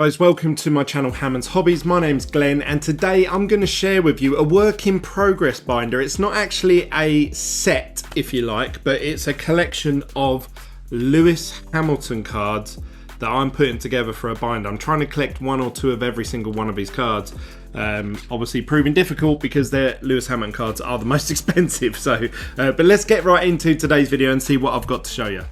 Guys, welcome to my channel Hammond's Hobbies. My name's Glenn and today I'm going to share with you a work in progress binder. It's not actually a set, if you like, but it's a collection of Lewis Hamilton cards that I'm putting together for a binder. I'm trying to collect one or two of every single one of these cards. Obviously proving difficult because their Lewis Hamilton cards are the most expensive. But let's get right into today's video and see what I've got to show you.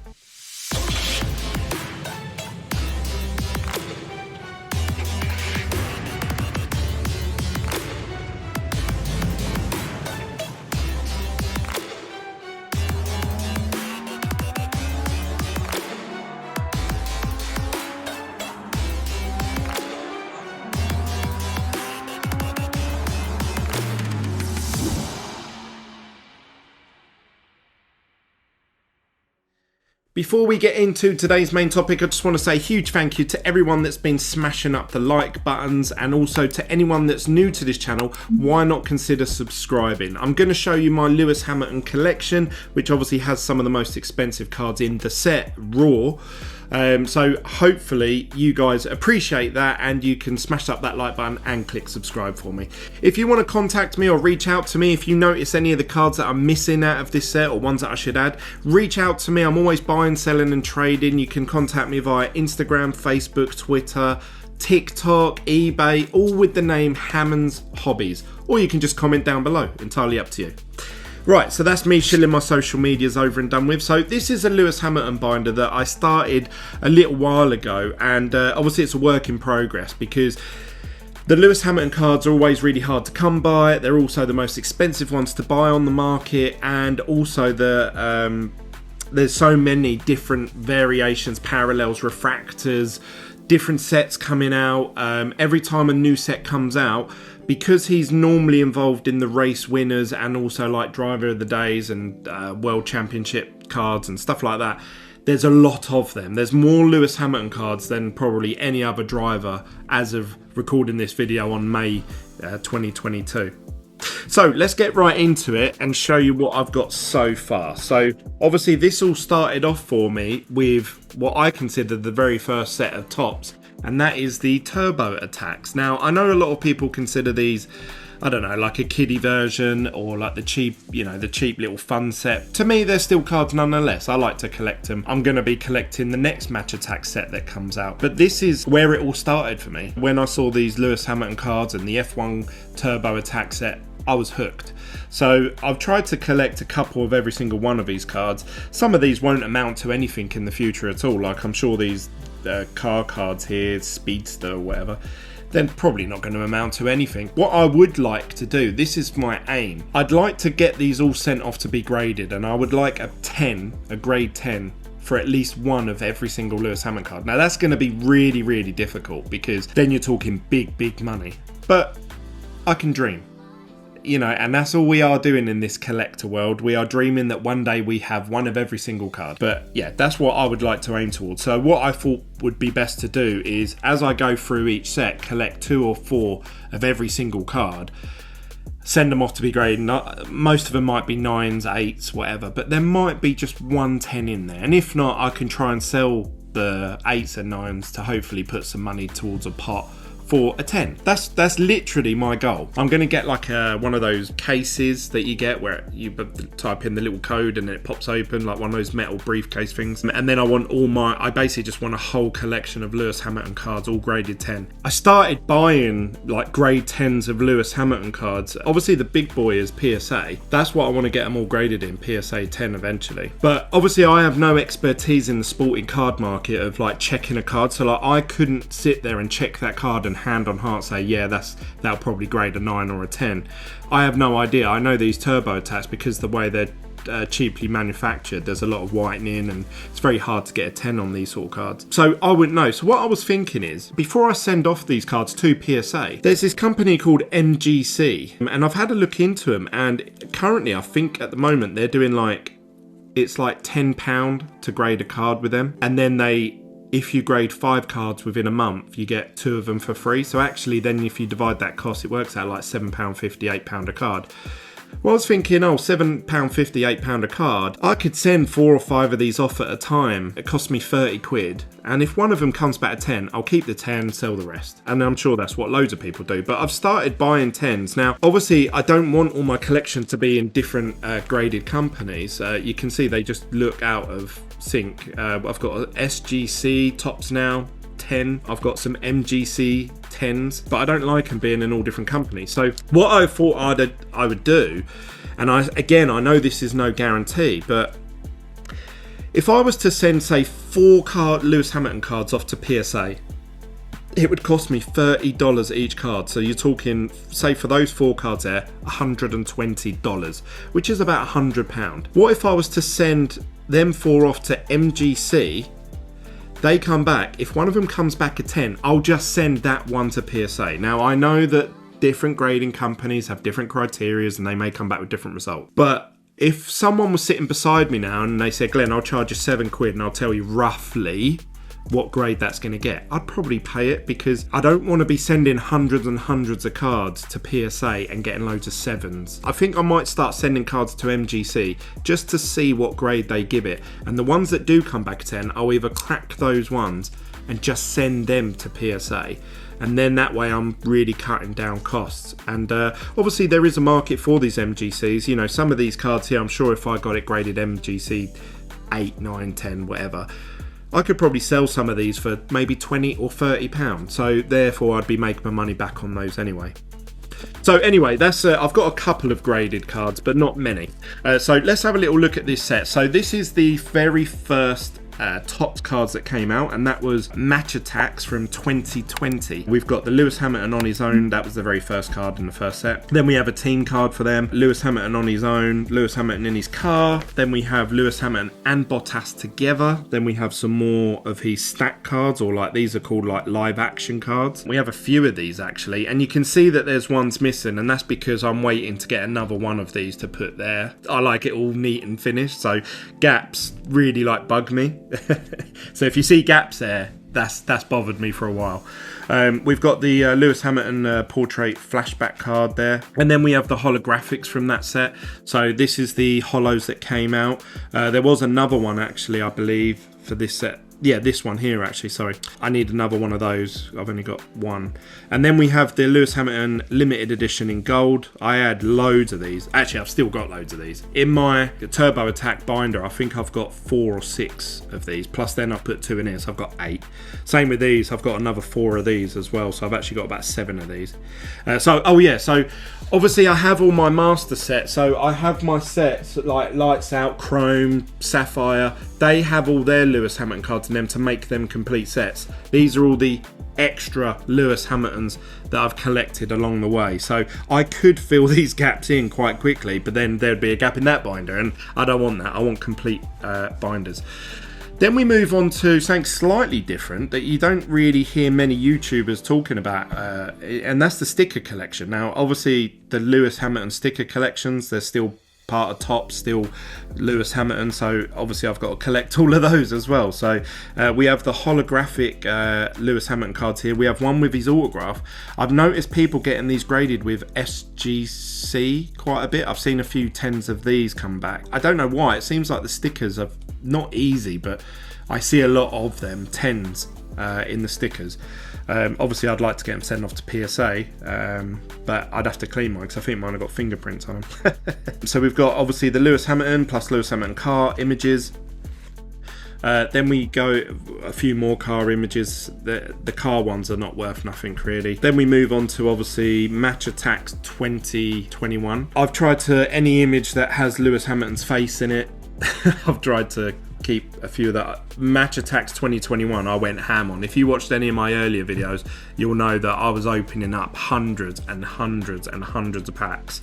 Before we get into today's main topic, I just want to say a huge thank you to everyone that's been smashing up the like buttons, and also to anyone that's new to this channel, why not consider subscribing? I'm going to show you my Lewis Hamilton collection, which obviously has some of the most expensive cards in the set, raw. So hopefully you guys appreciate that and you can smash up that like button and click subscribe for me. If you want to contact me or reach out to me, if you notice any of the cards that I'm missing out of this set or ones that I should add, reach out to me. I'm always buying, selling and trading. You can contact me via Instagram, Facebook, Twitter, TikTok, eBay, all with the name Hammond's Hobbies, or you can just comment down below, entirely up to you. Right, so that's me shilling my social medias over and done with. So this is a Lewis Hamilton binder that I started a little while ago, and obviously it's a work in progress because the Lewis Hamilton cards are always really hard to come by. They're also the most expensive ones to buy on the market, and also there's so many different variations, parallels, refractors, different sets coming out. Every time a new set comes out, because he's normally involved in the race winners and also like driver of the days and world championship cards and stuff like that, there's a lot of them. There's more Lewis Hamilton cards than probably any other driver as of recording this video on May 2022. So let's get right into it and show you what I've got so far. So obviously this all started off for me with what I consider the very first set of tops, and that is the Turbo Attacks. Now I know a lot of people consider these, I don't know, like a kiddie version or like the cheap, the cheap little fun set. To me, they're still cards nonetheless. I like to collect them. I'm going to be collecting the next Match Attack set that comes out. But this is where it all started for me. When I saw these Lewis Hamilton cards and the F1 Turbo Attack set, I was hooked. So I've tried to collect a couple of every single one of these cards. Some of these won't amount to anything in the future at all. Like I'm sure these car cards here, Speedster or whatever, they're probably not going to amount to anything. What I would like to do, this is my aim, I'd like to get these all sent off to be graded, and I would like a grade 10 for at least one of every single Lewis Hamilton card. Now that's going to be really, really difficult because then you're talking big money, but I can dream. And that's all we are doing in this collector world. We are dreaming that one day we have one of every single card. But yeah, that's what I would like to aim towards. So what I thought would be best to do is, as I go through each set, collect 2 or 4 of every single card, send them off to be graded. Most of them might be 9s, 8s, whatever, but there might be just 1 10 in there. And if not, I can try and sell the 8s and 9s to hopefully put some money towards a pot for a 10. That's literally my goal. I'm going to get like one of those cases that you get where you type in the little code and it pops open, like one of those metal briefcase things. And then I basically just want a whole collection of Lewis Hamilton cards, all graded 10. I started buying like grade 10s of Lewis Hamilton cards. Obviously the big boy is PSA. That's what I want to get them all graded in, PSA 10 eventually. But obviously I have no expertise in the sporting card market of like checking a card. So like I couldn't sit there and check that card and hand on heart say, yeah, that'll probably grade a 9 or a 10. I have no idea. I know these Turbo Attacks because the way they're cheaply manufactured, there's a lot of whitening and it's very hard to get a 10 on these sort of cards. So I wouldn't know. So what I was thinking is, before I send off these cards to PSA, there's this company called MGC, and I've had a look into them, and currently I think at the moment they're doing it's like £10 to grade a card with them, and then if you grade 5 cards within a month, you get 2 of them for free. So actually then if you divide that cost, it works out like £7.50, £8 a card. Well, I was thinking, oh, £7.50, £8 a card. I could send 4 or 5 of these off at a time. It cost me 30 quid. And if one of them comes back at 10, I'll keep the 10, sell the rest. And I'm sure that's what loads of people do. But I've started buying 10s. Now, obviously, I don't want all my collection to be in different graded companies. You can see they just look out of sync. I've got a SGC tops now. 10. I've got some MGC 10s, but I don't like them being in all different companies. So what I thought I would do, and I know this is no guarantee, but if I was to send, say, 4 Lewis Hamilton cards off to PSA, it would cost me $30 each card. So you're talking, say, for those 4 cards there, $120, which is about £100. What if I was to send them 4 off to MGC? They come back. If one of them comes back at 10, I'll just send that one to PSA. Now, I know that different grading companies have different criteria and they may come back with different results. But if someone was sitting beside me now and they said, Glenn, I'll charge you 7 quid and I'll tell you roughly what grade that's going to get, I'd probably pay it, because I don't want to be sending hundreds and hundreds of cards to PSA and getting loads of 7s. I think I might start sending cards to MGC just to see what grade they give it, and the ones that do come back 10, I'll either crack those ones and just send them to PSA, and then that way I'm really cutting down costs. And obviously there is a market for these MGCs. You know, some of these cards here, I'm sure if I got it graded MGC 8, 9, 10, whatever, I could probably sell some of these for maybe £20 or £30. So therefore I'd be making my money back on those anyway. So anyway, that's I've got a couple of graded cards, but not many. So let's have a little look at this set. So this is the very first Topps cards that came out, and that was Match Attacks from 2020. We've got the Lewis Hamilton on his own. That was the very first card in the first set. Then we have a team card for them, Lewis Hamilton on his own, Lewis Hamilton in his car. Then we have Lewis Hamilton and Bottas together. Then we have some more of his stack cards, or like these are called like live action cards. We have a few of these actually, and you can see that there's ones missing, and that's because I'm waiting to get another one of these to put there. I like it all neat and finished, so gaps really like bug me. So if you see gaps there, that's bothered me for a while. We've got the Lewis Hamilton portrait flashback card there, and then we have the holographics from that set. So this is the holos that came out. There was another one actually, I believe, for this set. Yeah, this one here actually, sorry. I need another one of those. I've only got one. And then we have the Lewis Hamilton limited edition in gold. I had loads of these. Actually, I've still got loads of these. In my Turbo Attack binder, I think I've got 4 or 6 of these. Plus then I put 2 in here, so I've got 8. Same with these, I've got another 4 of these as well. So I've actually got about 7 of these. So obviously I have all my master sets. So I have my sets like Lights Out, Chrome, Sapphire. They have all their Lewis Hamilton cards in them to make them complete sets. These are all the extra Lewis Hamiltons that I've collected along the way. So I could fill these gaps in quite quickly, but then there'd be a gap in that binder, and I don't want that. I want complete binders. Then we move on to something slightly different that you don't really hear many YouTubers talking about, and that's the sticker collection. Now, obviously, the Lewis Hamilton sticker collections, they're still part of Topps, still Lewis Hamilton, so obviously I've got to collect all of those as well. So we have the holographic Lewis Hamilton cards here. We have one with his autograph. I've noticed people getting these graded with SGC quite a bit. I've seen a few 10s of these come back. I don't know why. It seems like the stickers are not easy, but I see a lot of them 10s in the stickers. Obviously I'd like to get them sent off to PSA, but I'd have to clean mine because I think mine have got fingerprints on them. So we've got obviously the Lewis Hamilton plus Lewis Hamilton car images. Then we go a few more car images. The car ones are not worth nothing really. Then we move on to obviously Match Attacks 2021. I've tried to any image that has Lewis Hamilton's face in it. I've tried to keep a few of that. Match Attacks 2021 I went ham on. If you watched any of my earlier videos, you'll know that I was opening up hundreds and hundreds and hundreds of packs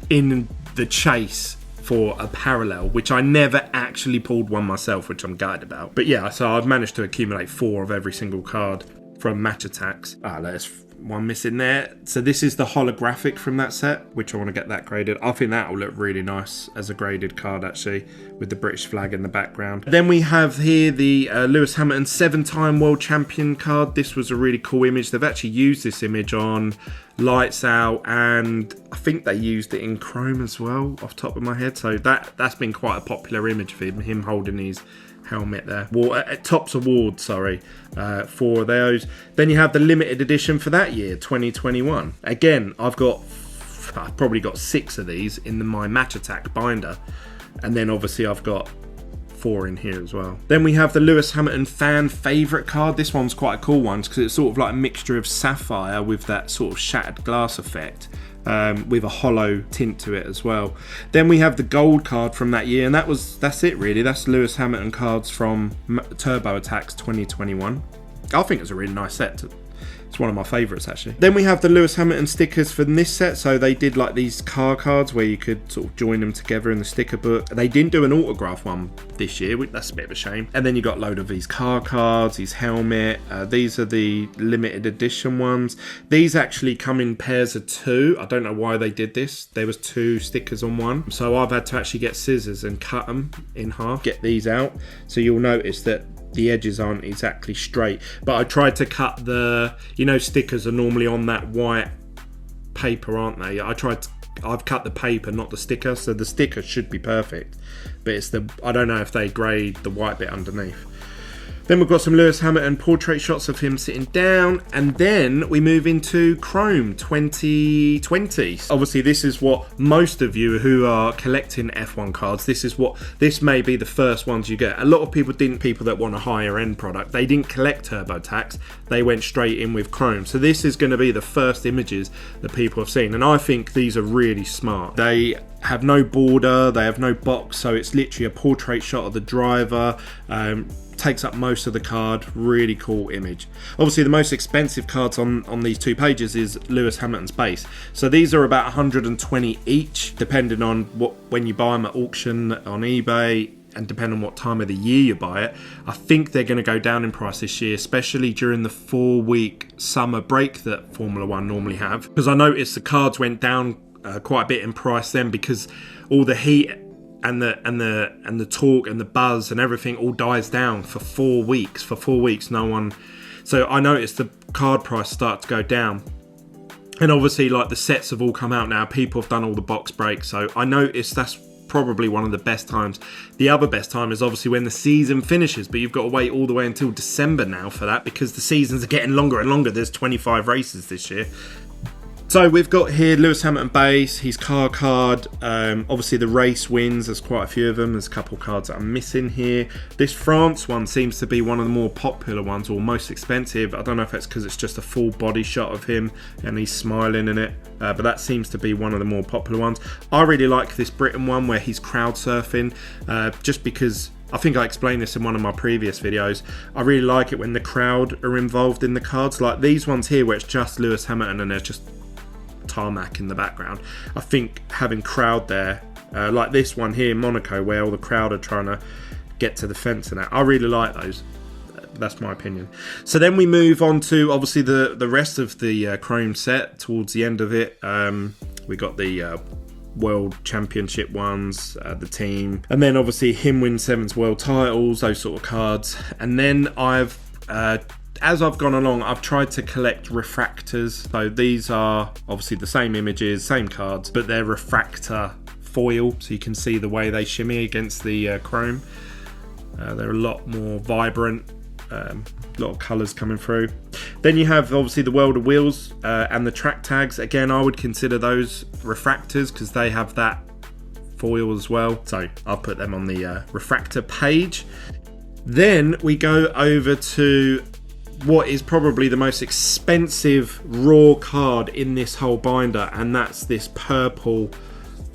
in the chase for a parallel, which I never actually pulled one myself, which I'm gutted about. But yeah, so I've managed to accumulate 4 of every single card from Match Attacks. Let's one missing there. So this is the holographic from that set, which I want to get that graded. I think that will look really nice as a graded card, actually, with the British flag in the background. Then we have here the Lewis Hamilton 7-time world champion card. This was a really cool image. They've actually used this image on Lights Out, and I think they used it in Chrome as well, off the top of my head. So that's been quite a popular image for him holding his helmet there. Topps Award, sorry, for those. Then you have the limited edition for that year, 2021. Again, I've probably got 6 of these in my Match Attack binder, and then obviously I've got 4 in here as well. Then we have the Lewis Hamilton fan favourite card. This one's quite a cool one because it's sort of like a mixture of sapphire with that sort of shattered glass effect, with a hollow tint to it as well. Then we have the gold card from that year, and that's it really. That's Lewis Hamilton cards from Turbo Attacks 2021. I think it's a really nice set. It's one of my favourites, actually. Then we have the Lewis Hamilton stickers from this set. So they did like these car cards where you could sort of join them together in the sticker book. They didn't do an autograph one this year, that's a bit of a shame. And then you got a load of these car cards, his helmet. These are the limited edition ones. These actually come in pairs of 2. I don't know why they did this. There was 2 stickers on one. So I've had to actually get scissors and cut them in half, get these out. So you'll notice that the edges aren't exactly straight, but I tried to cut stickers are normally on that white paper, aren't they? I've cut the paper, not the sticker, so the sticker should be perfect, but I don't know if they grade the white bit underneath. Then we've got some Lewis Hamilton portrait shots of him sitting down, and then we move into Chrome 2020. Obviously, this is what most of you who are collecting F1 cards, this may be the first ones you get. A lot of people that want a higher end product, they didn't collect TurboTax, they went straight in with Chrome. So this is going to be the first images that people have seen, and I think these are really smart. They have no border, they have no box, so it's literally a portrait shot of the driver. Takes up most of the card. Really cool image. Obviously the most expensive cards on these 2 pages is Lewis Hamilton's base, so these are about 120 each, depending on when you buy them at auction on eBay, and depending on what time of the year you buy it. I think they're going to go down in price this year, especially during the 4-week summer break that Formula 1 normally have, because I noticed the cards went down quite a bit in price then, because all the heat and the talk and the buzz and everything all dies down for 4 weeks. For 4 weeks, no one. So I noticed the card price start to go down. And obviously, like, the sets have all come out now. People have done all the box breaks. So I noticed that's probably one of the best times. The other best time is obviously when the season finishes, but you've got to wait all the way until December now for that, because the seasons are getting longer and longer. There's 25 races this year. So we've got here Lewis Hamilton base, his car card, obviously the race wins, there's quite a few of them, there's a couple of cards that I'm missing here. This France one seems to be one of the more popular ones, or most expensive. I don't know if it's because it's just a full body shot of him and he's smiling in it, but that seems to be one of the more popular ones. I really like this Britain one where he's crowd surfing, just because I think I explained this in one of my previous videos. I really like it when the crowd are involved in the cards, like these ones here where it's just Lewis Hamilton and there's just tarmac in the background. I think having crowd there, like this one here in Monaco where all the crowd are trying to get to the fence and that, I really like those. That's my opinion. So then we move on to obviously the rest of the Chrome set. Towards the end of it, we got the World Championship ones, the team, and then obviously him win 7's world titles, those sort of cards. And then as I've gone along, I've tried to collect refractors. So these are obviously the same images, same cards, but they're refractor foil, so you can see the way they shimmy against the chrome. They're a lot more vibrant, a lot of colours coming through. Then you have obviously the World of Wheels and the track tags. Again, I would consider those refractors because they have that foil as well. So I'll put them on the refractor page. Then we go over to what is probably the most expensive raw card in this whole binder, and that's this purple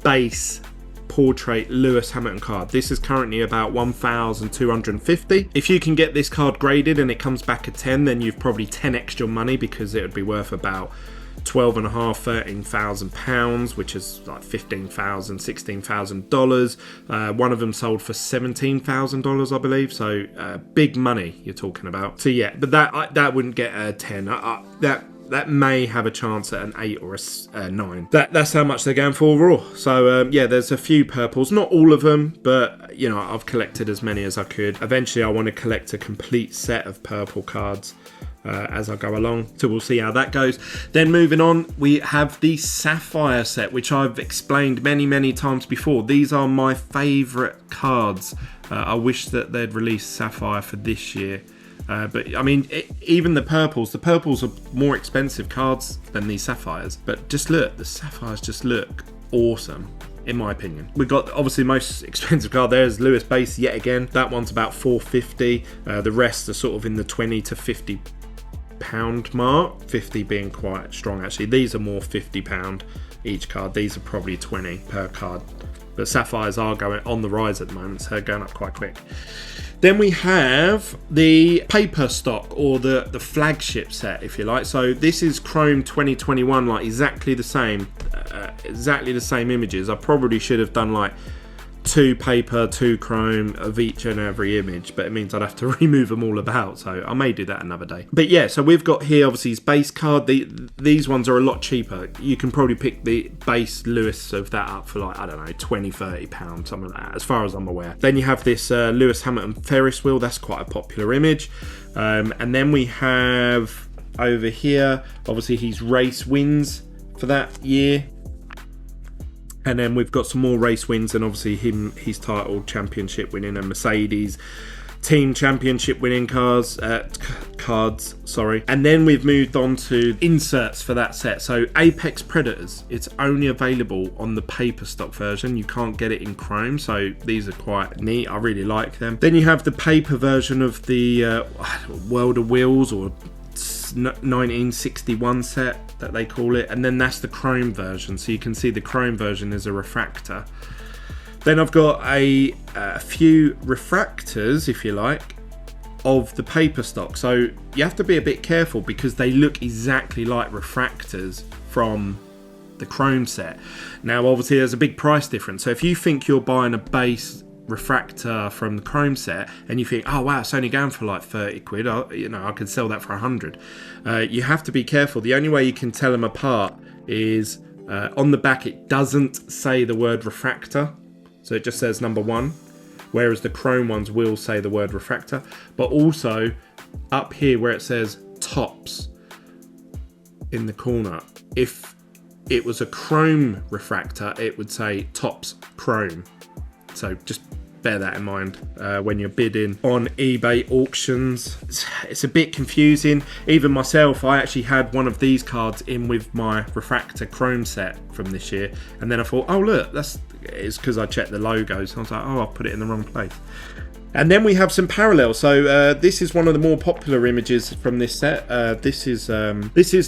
base portrait Lewis Hamilton card. This is currently about 1,250. If you can get this card graded and it comes back a 10, then you've probably 10 extra money, because it would be worth about 12,500, 13,000 pounds, which is like $15,000, $16,000. One of them sold for $17,000, I believe. So big money you're talking about. So yeah, but that wouldn't get a 10. that may have a chance at an 8 or a 9. That's how much they're going for raw. So yeah, there's a few purples, not all of them, but you know, I've collected as many as I could. Eventually I want to collect a complete set of purple cards as I go along, so we'll see how that goes. Then moving on, we have the Sapphire set, which I've explained many times before. These are my favourite cards. I wish that they'd release Sapphire for this year. But I mean, even the purples are more expensive cards than these Sapphires. But just look, the Sapphires just look awesome, in my opinion. We've got obviously the most expensive card there is Lewis base yet again. That one's about $4.50. The rest are sort of in the £20 to £50 mark. 50 being quite strong actually. These are more £50 each card. These are probably 20 per card. But Sapphires are going on the rise at the moment, so they're going up quite quick. Then we have the paper stock, or the flagship set, if you like. So this is Chrome 2021, like exactly the same images. I probably should have done like 2 paper, 2 chrome of each and every image, but it means I'd have to remove them all about, so I may do that another day. But yeah, so we've got here obviously his base card. These ones are a lot cheaper. You can probably pick the base Lewis of that up for like, I don't know, £20-30, something like that, as far as I'm aware. Then you have this Lewis Hamilton Ferris wheel. That's quite a popular image. And then we have over here, obviously his race wins for that year. And then we've got some more race wins, and obviously his title championship winning and Mercedes team championship winning cards. And then we've moved on to inserts for that set. So Apex Predators, it's only available on the paper stock version. You can't get it in Chrome, so these are quite neat. I really like them. Then you have the paper version of the World of Wheels, or 1961 set that they call it, and then that's the chrome version. So you can see the chrome version is a refractor. Then I've got a few refractors, if you like, of the paper stock. So you have to be a bit careful because they look exactly like refractors from the chrome set. Now obviously there's a big price difference, so if you think you're buying a base refractor from the chrome set and you think, oh wow, it's only going for like 30 quid, I could sell that for 100. You have to be careful. The only way you can tell them apart is on the back it doesn't say the word refractor, so it just says number 1, whereas the chrome ones will say the word refractor. But also up here where it says tops in the corner, if it was a chrome refractor it would say tops chrome. So just bear that in mind when you're bidding on eBay auctions. It's a bit confusing. Even myself, I actually had one of these cards in with my refractor chrome set from this year, and then I thought, oh look, it's because I checked the logos. I was like, oh, I've put it in the wrong place. And then we have some parallels. So this is one of the more popular images from this set. This is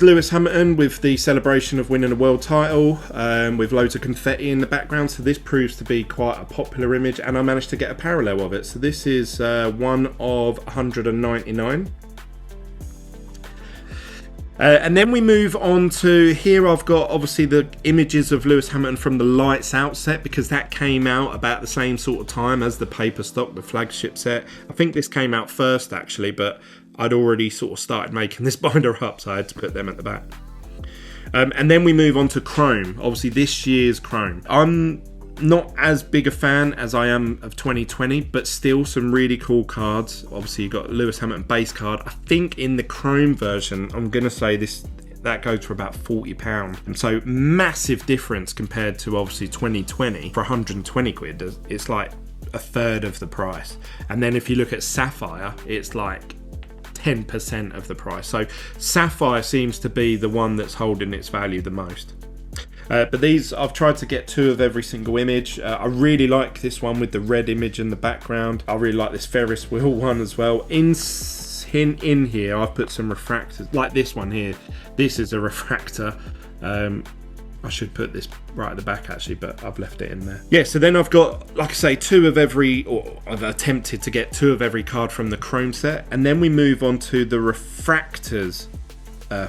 Lewis Hamilton with the celebration of winning a world title, with loads of confetti in the background. So this proves to be quite a popular image, and I managed to get a parallel of it. So this is one of 199. And then we move on to here. I've got obviously the images of Lewis Hamilton from the Lights Out set, because that came out about the same sort of time as the paper stock, the flagship set. I think this came out first actually, but I'd already sort of started making this binder up, so I had to put them at the back. And then we move on to Chrome, obviously this year's Chrome. I'm not as big a fan as I am of 2020, but still some really cool cards. Obviously you've got Lewis Hamilton base card. I think in the chrome version, I'm gonna say that goes for about £40, and so massive difference compared to obviously 2020. For 120 quid it's like a third of the price. And then if you look at Sapphire, it's like 10% of the price. So Sapphire seems to be the one that's holding its value the most. But these, I've tried to get 2 of every single image. I really like this one with the red image in the background. I really like this Ferris wheel one as well. In here, I've put some refractors, like this one here. This is a refractor. I should put this right at the back actually, but I've left it in there. Yeah, so then I've got, like I say, 2 of every, or I've attempted to get 2 of every card from the chrome set. And then we move on to the refractors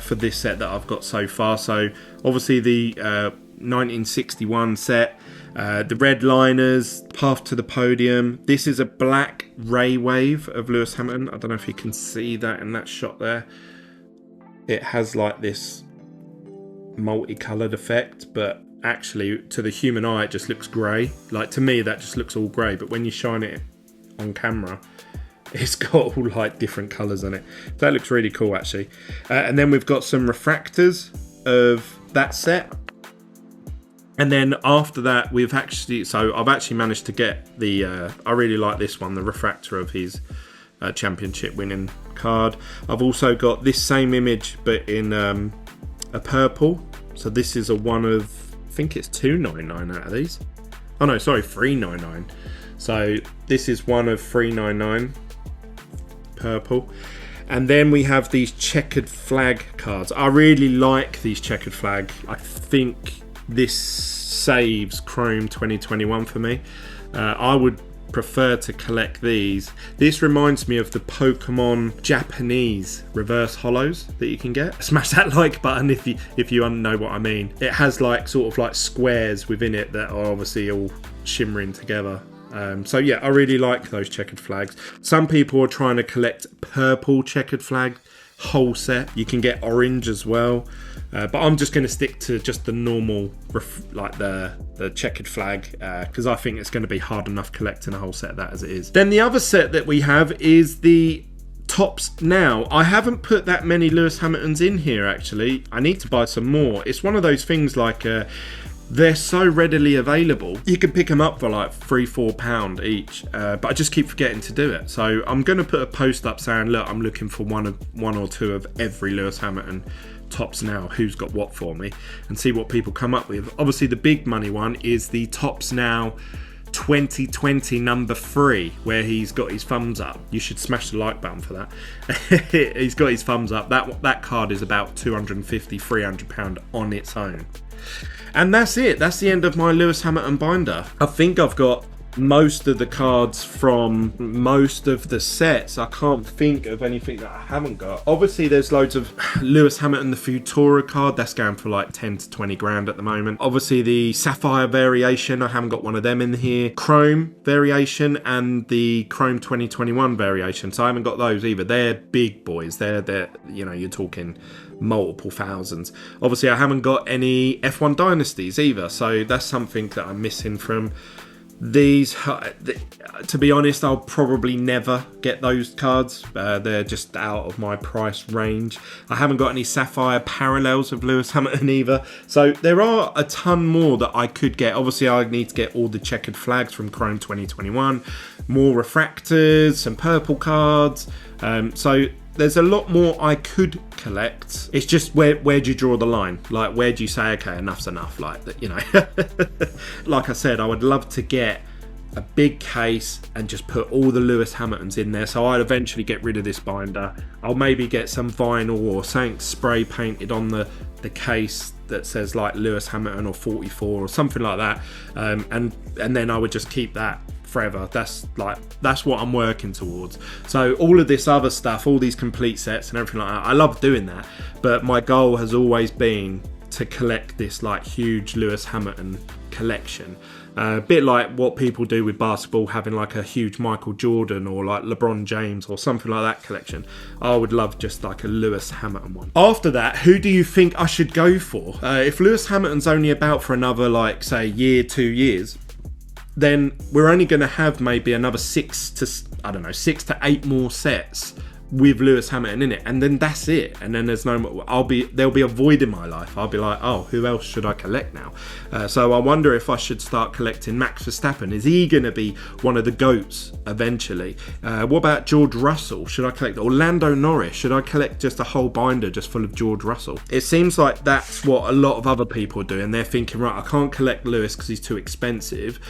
for this set that I've got so far. So obviously the 1961 set, the red liners, Path to the Podium. This is a black ray wave of Lewis Hamilton. I don't know if you can see that in that shot there. it has like this multicolored effect, but actually to the human eye it just looks grey. Like to me that just looks all grey, but when you shine it on camera it's got all like different colours in it. That looks really cool actually. And then we've got some refractors of that set. And then after that, I've actually managed to get the, I really like this one, the refractor of his championship winning card. I've also got this same image, but in a purple. So this is a one of, I think it's $2.99 out of these. Oh no, sorry, $3.99. So this is one of $3.99 purple. And then we have these checkered flag cards. I really like these checkered flag. I think this saves Chrome 2021 for me. I would prefer to collect these. This reminds me of the Pokemon Japanese reverse holos that you can get. Smash that like button if you know what I mean. It has like sort of like squares within it that are obviously all shimmering together. So yeah, I really like those checkered flags. Some people are trying to collect purple checkered flag whole set. You can get orange as well, but I'm just going to stick to just the normal like the checkered flag, because I think it's going to be hard enough collecting a whole set of that as it is. Then the other set that we have is the Tops Now. I haven't put that many Lewis Hamiltons in here actually. I need to buy some more. It's one of those things like they're so readily available. You can pick them up for like £3-4 each, but I just keep forgetting to do it. So I'm going to put a post up saying, look, I'm looking for one or two of every Lewis Hamilton Tops Now, who's got what for me, and see what people come up with. Obviously the big money one is the Tops Now 2020 number 3, where he's got his thumbs up. You should smash the like button for that. He's got his thumbs up. That card is about £250-300 on its own. And that's it. That's the end of my Lewis Hamilton binder. I think I've got most of the cards from most of the sets. I can't think of anything that I haven't got. Obviously there's loads of Lewis Hamilton the Futura card that's going for like 10 to 20 grand at the moment. Obviously the Sapphire variation, I haven't got one of them in here. Chrome variation and the Chrome 2021 variation, so I haven't got those either. They're big boys. They're you know, you're talking multiple thousands. Obviously I haven't got any F1 Dynasties either, so that's something that I'm missing from these. To be honest, I'll probably never get those cards. They're just out of my price range. I haven't got any Sapphire parallels of Lewis Hamilton either, so there are a ton more that I could get. Obviously I need to get all the checkered flags from Chrome 2021, more refractors, some purple cards, so there's a lot more I could collect. It's just where do you draw the line? Like, where do you say, okay, enough's enough? Like, you know, like I said, I would love to get a big case and just put all the Lewis Hamiltons in there. So I'd eventually get rid of this binder. I'll maybe get some vinyl or something spray painted on the case that says like Lewis Hamilton or 44 or something like that. And then I would just keep that forever. That's what I'm working towards. So all of this other stuff, all these complete sets and everything like that, I love doing that, but my goal has always been to collect this like huge Lewis Hamilton collection, a bit like what people do with basketball, having like a huge Michael Jordan or like LeBron James or something like that collection. I would love just like a Lewis Hamilton one. After that, who do you think I should go for? If Lewis Hamilton's only about for another, like, say, year, 2 years, then we're only going to have maybe another 6 to 8 more sets with Lewis Hamilton in it, and then that's it. And then there's no more. There'll be a void in my life. I'll be like, oh, who else should I collect now? So I wonder if I should start collecting Max Verstappen. Is he going to be one of the GOATs eventually? What about George Russell? Should I collect Orlando Norris? Should I collect just a whole binder just full of George Russell? It seems like that's what a lot of other people do, and they're thinking, right, I can't collect Lewis because he's too expensive,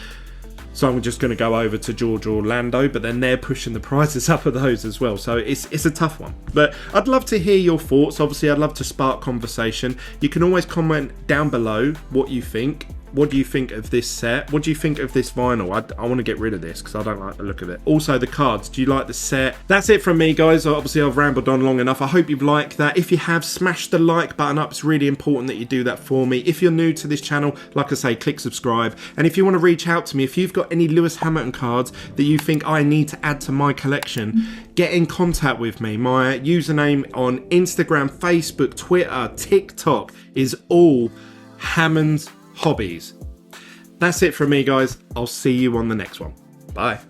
so I'm just going to go over to George or Orlando, but then they're pushing the prices up of those as well. So it's a tough one. But I'd love to hear your thoughts. Obviously, I'd love to spark conversation. You can always comment down below what you think. What do you think of this set? What do you think of this vinyl? I want to get rid of this because I don't like the look of it. Also the cards, do you like the set? That's it from me, guys. Obviously I've rambled on long enough. I hope you've liked that. If you have, smash the like button up. It's really important that you do that for me. If you're new to this channel, like I say, click subscribe. And if you want to reach out to me, if you've got any Lewis Hamilton cards that you think I need to add to my collection, get in contact with me. My username on Instagram, Facebook, Twitter, TikTok is all Hammond's Hobbies. That's it from me, guys. I'll see you on the next one. Bye.